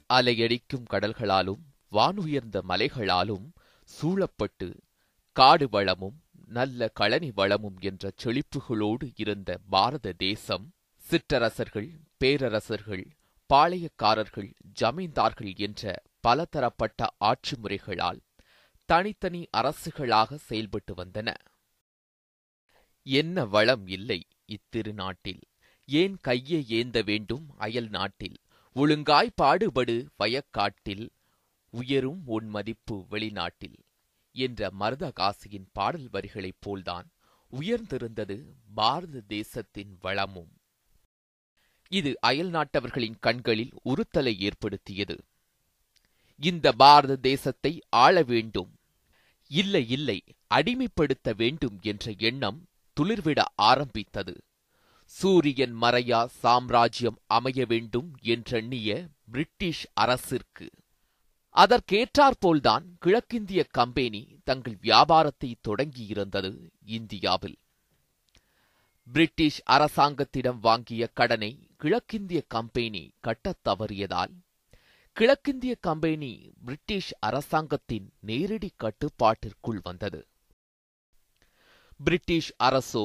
அலையடிக்கும் கடல்களாலும் வானுயர்ந்த மலைகளாலும் சூழப்பட்டு காடு வளமும் நல்ல களனி வளமும் என்ற செழிப்புகளோடு இருந்த பாரத தேசம் சிற்றரசர்கள், பேரரசர்கள், பாளையக்காரர்கள், ஜமீன்தார்கள் என்ற பலதரப்பட்ட ஆட்சி முறைகளால் தனித்தனி அரசுகளாக செயல்பட்டு வந்தன. என்ன வளம் இல்லை இத்திருநாட்டில், ஏன் கையை ஏந்த வேண்டும் அயல் நாட்டில், ஒழுங்காய் பாடுபடு வயக்காட்டில், உயரும் உன் மதிப்பு வெளிநாட்டில் என்ற மருதகாசியின் பாடல் வரிகளைப் போல்தான் உயர்ந்திருந்தது பாரத தேசத்தின் வளமும். இது அயல் நாட்டவர்களின் கண்களில் உறுத்தலை ஏற்படுத்தியது. இந்த பாரத தேசத்தை ஆள வேண்டும், இல்லை இல்லை அடிமைப்படுத்த வேண்டும் என்ற எண்ணம் துளிர்விட ஆரம்பித்தது. சூரியன் மறையா சாம்ராஜ்யம் அமைய வேண்டும் என்றெண்ணிய பிரிட்டிஷ் அரசிற்கு அதற்கேற்றாற்போல்தான் கிழக்கிந்திய கம்பெனி தங்கள் வியாபாரத்தை தொடங்கியிருந்தது இந்தியாவில். பிரிட்டிஷ் அரசாங்கத்திடம் வாங்கிய கடனை கிழக்கிந்திய கம்பெனி கட்டத் தவறியதால் கிழக்கிந்திய கம்பெனி பிரிட்டிஷ் அரசாங்கத்தின் நேரடி கட்டுப்பாட்டிற்குள் வந்தது. பிரிட்டிஷ் அரசோ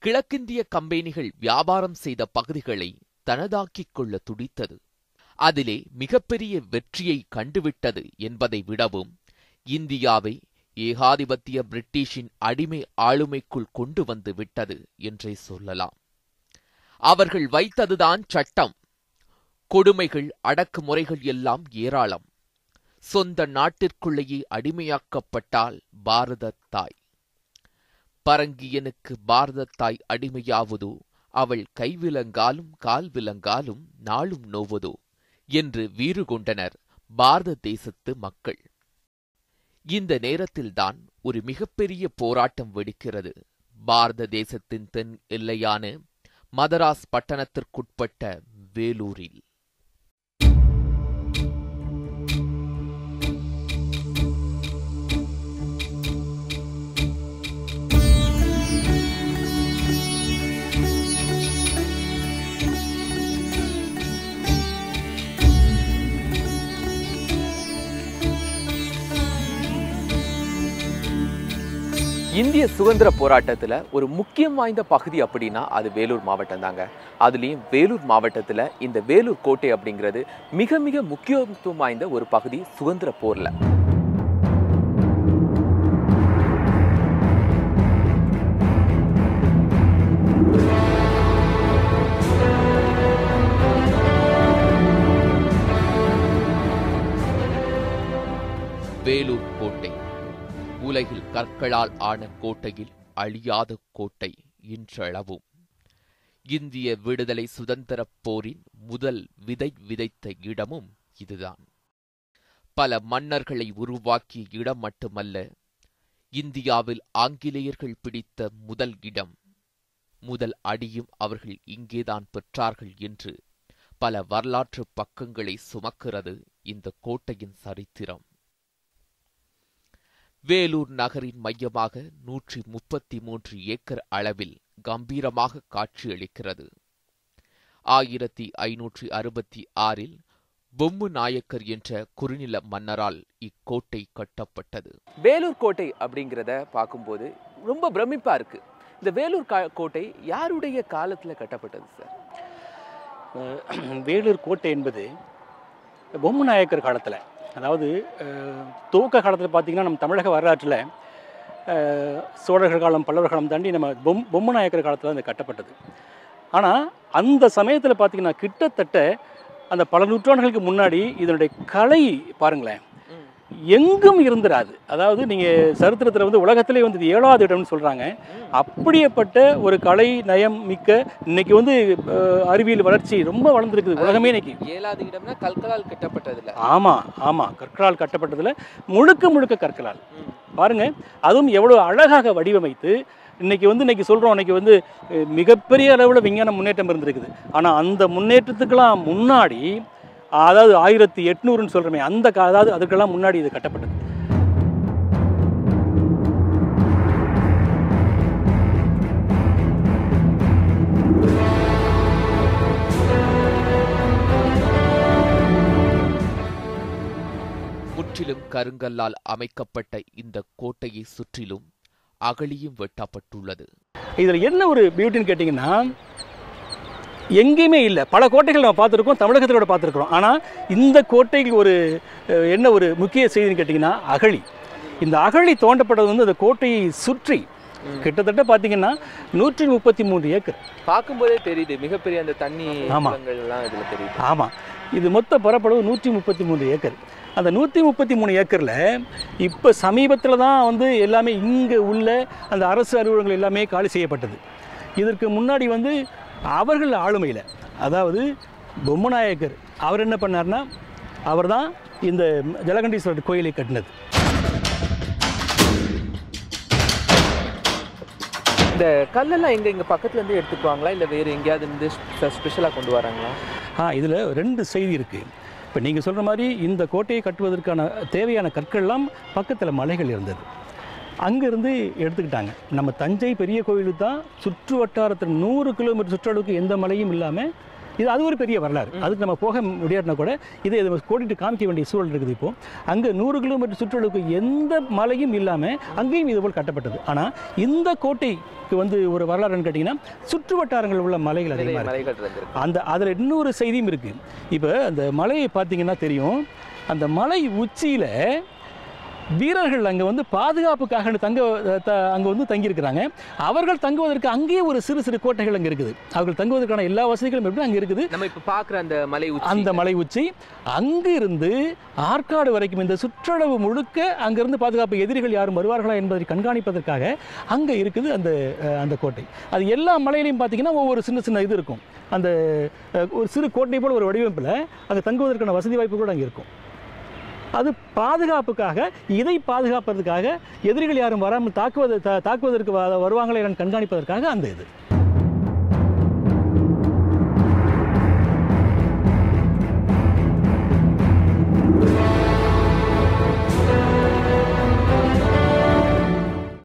கிழக்கிந்திய கம்பெனிகள் வியாபாரம் செய்த பகுதிகளை தனதாக்கிக் கொள்ள துடித்தது. அதிலே மிகப்பெரிய வெற்றியை கண்டுவிட்டது என்பதை விடவும் இந்தியாவை ஏகாதிபத்திய பிரிட்டிஷின் அடிமை ஆளுமைக்குள் கொண்டு வந்து விட்டது என்றே சொல்லலாம். அவர்கள் வைத்ததுதான் சட்டம். கொடுமைகள், அடக்குமுறைகள் எல்லாம் ஏராளம். சொந்த நாட்டிற்குள்ளேயே அடிமையாக்கப்பட்டால் பாரத தாய். பரங்கியனுக்கு பாரத தாய் அடிமையாவதோ, அவள் கைவிலங்காலும் கால் விலங்காலும் நாளும் நோவதோ என்று வீறு கொண்டனர் பாரத தேசத்து மக்கள். இந்த நேரத்தில்தான் ஒரு மிகப்பெரிய போராட்டம் வெடிக்கிறது. பாரத தேசத்தின் தென் எல்லையான மதராஸ் பட்டணத்திற்குட்பட்ட வேலூரில். இந்திய சுதந்திர போராட்டத்தில் ஒரு முக்கியம் வாய்ந்த பகுதி அப்படின்னா அது வேலூர் மாவட்டம் தாங்க. அதுலேயும் வேலூர் மாவட்டத்தில் இந்த வேலூர் கோட்டை அப்படிங்கிறது மிக மிக முக்கியத்துவம் வாய்ந்த ஒரு பகுதி சுதந்திர போரில். வேலூர் கோட்டை உலகில் கற்களால் ஆன கோட்டையில் அழியாத கோட்டை இன்றளவும். இந்திய விடுதலை சுதந்திரப் போரின் முதல் விதை விதைத்த இடமும் இதுதான். பல மன்னர்களை உருவாக்கிய இடம் மட்டுமல்ல, இந்தியாவில் ஆங்கிலேயர்கள் பிடித்த முதல் இடம். முதல் அடியும் அவர்கள் இங்கேதான் பெற்றார்கள் என்று பல வரலாற்று பக்கங்களை சுமக்கிறது இந்த கோட்டையின் சரித்திரம். வேலூர் நகரின் மையமாக 133 ஏக்கர் அளவில் கம்பீரமாக காட்சியளிக்கிறது. 1566 பொம்மு நாயக்கர் என்ற குறுநில மன்னரால் இக்கோட்டை கட்டப்பட்டது. வேலூர் கோட்டை அப்படிங்கிறத பார்க்கும்போது ரொம்ப பிரமிப்பா இருக்கு. இந்த வேலூர் கோட்டை யாருடைய காலத்துல கட்டப்பட்டது சார்? வேலூர் கோட்டை என்பது பொம்மு நாயக்கர் காலத்தில், அதாவது துவக்க காலத்தில் பார்த்திங்கன்னா நம்ம தமிழக வரலாற்றில் சோழர்கள் காலம், பல்லவர் காலம் தாண்டி நம்ம பொம்மு நாயக்கர் காலத்தில் அது கட்டப்பட்டது. ஆனால் அந்த சமயத்தில் பார்த்திங்கன்னா கிட்டத்தட்ட அந்த பல நூற்றாண்டுகளுக்கு முன்னாடி இதனுடைய கலை பாருங்களேன் எங்கும் இருந்துராது. அதாவது நீங்கள் சரித்திரத்தில் வந்து உலகத்திலே வந்து இது 7வது இடம்னு சொல்கிறாங்க. அப்படியேப்பட்ட ஒரு கலை நயம் மிக்க இன்னைக்கு வந்து அறிவியல் வளர்ச்சி ரொம்ப வளர்ந்துருக்குது உலகமே. இன்னைக்கு 7வது இடம்னா கற்களால் கட்டப்பட்டதில்ல. ஆமாம் கற்களால் கட்டப்பட்டதில் முழுக்க கற்களால் பாருங்க. அதுவும் எவ்வளோ அழகாக வடிவமைத்து இன்னைக்கு சொல்கிறோம், இன்னைக்கு வந்து மிகப்பெரிய அளவில் விஞ்ஞான முன்னேற்றம் இருந்திருக்குது. ஆனால் அந்த முன்னேற்றத்துக்கெல்லாம் முன்னாடி, அதாவது 1800ன்னு சொல்கிறோமே அதாவது அதுக்கெல்லாம் முன்னாடி இது கட்டப்பட்டது. கருங்கல்லால் அமைக்கப்பட்ட இந்த கோட்டையை சுற்றிலும் அகழியும் வெட்டப்பட்டுள்ளது. இதில் என்ன ஒரு பியூட்டின்னு கேட்டிங்கன்னா, எங்கேயுமே இல்லை. பல கோட்டைகள் நம்ம பார்த்துருக்கோம், தமிழகத்திலோட பார்த்துருக்குறோம். ஆனால் இந்த கோட்டைக்கு ஒரு என்ன ஒரு முக்கிய செய்தின்னு கேட்டிங்கன்னா, அகழி. இந்த அகழி தோண்டப்பட்டது வந்து அந்த கோட்டையை சுற்றி கிட்டத்தட்ட பார்த்தீங்கன்னா 133 ஏக்கர். பார்க்கும்போதே தெரியுது, மிகப்பெரிய அந்த தண்ணி எல்லாம் இதில் தெரியுது. ஆமாம், இது மொத்த பரப்பளவு 133 ஏக்கர். அந்த 133 ஏக்கரில் இப்போ சமீபத்தில் தான் வந்து எல்லாமே இங்கே உள்ள அந்த அரசு அலுவலகங்கள் எல்லாமே காலி செய்யப்பட்டது. இதற்கு முன்னாடி வந்து அவர்கள் ஆளுமையில், அதாவது பொம்மநாயக்கர் அவர் என்ன பண்ணார்னா, அவர் தான் இந்த ஜலகண்டீஸ்வரர் கோயிலை கட்டினது. இந்த கல்லெல்லாம் இங்கே பக்கத்துலேருந்து எடுத்துக்குவாங்களா, இல்லை வேறு எங்கேயாவது இருந்து ஸ்பெஷலாக கொண்டு வராங்களா? இதில் 2 செய்தி இருக்குது. இப்போ நீங்கள் சொல்கிற மாதிரி இந்த கோட்டையை கட்டுவதற்கான தேவையான கற்கள்லாம் பக்கத்தில் மலைகள் இருந்தது, அங்கேருந்து எடுத்துக்கிட்டாங்க. நம்ம தஞ்சை பெரிய கோயிலுக்கு தான் சுற்று வட்டாரத்தில் 100 கிலோமீட்டர் சுற்றளவுக்கு எந்த மலையும் இல்லாமல், அது ஒரு பெரிய வரலாறு. அதுக்கு நம்ம போக முடியாதுனா கூட இதை கோடிட்டு காமிக்க வேண்டிய சூழல் இருக்குது. இப்போது அங்கே 100 கிலோமீட்டர் சுற்றளவுக்கு எந்த மலையும் இல்லாமல் அங்கேயும் இதுபோல் கட்டப்பட்டது. ஆனால் இந்த கோட்டைக்கு வந்து ஒரு வரலாறுன்னு கேட்டிங்கன்னா, சுற்று வட்டாரங்கள் உள்ள மலைகள் அதிகமாக அதில் இன்னொரு செய்தியும் இருக்குது. இப்போ அந்த மலையை பார்த்தீங்கன்னா தெரியும், அந்த மலை உச்சியில் வீரர்கள் அங்கே வந்து பாதுகாப்புக்காக அங்கே வந்து தங்கியிருக்கிறாங்க. அவர்கள் தங்குவதற்கு அங்கேயே ஒரு சிறு சிறு கோட்டைகள் அங்கே இருக்குது. அவர்கள் தங்குவதற்கான எல்லா வசதிகளும் எப்படி அங்கே இருக்குது. நம்ம இப்போ பார்க்குற அந்த மலை உச்சி அங்கிருந்து ஆற்காடு வரைக்கும் இந்த சுற்றளவு முழுக்க அங்கிருந்து பாதுகாப்பு, எதிரிகள் யாரும் வருவார்களா என்பதை கண்காணிப்பதற்காக அங்கே இருக்குது அந்த கோட்டை. அது எல்லா மலையிலையும் பார்த்தீங்கன்னா ஒவ்வொரு சின்ன சின்ன இது இருக்கும். அந்த ஒரு சிறு கோட்டை போல் ஒரு வடிவமைப்பில் அங்கே தங்குவதற்கான வசதி வாய்ப்பு கூட அங்கே இருக்கும். அது பாதுகாப்புக்காக, இதை பாதுகாப்பதற்காக, எதிரிகள் யாரும் வராமல் தாக்குவதற்கு வருவாங்களே கண்காணிப்பதற்காக அந்த இது.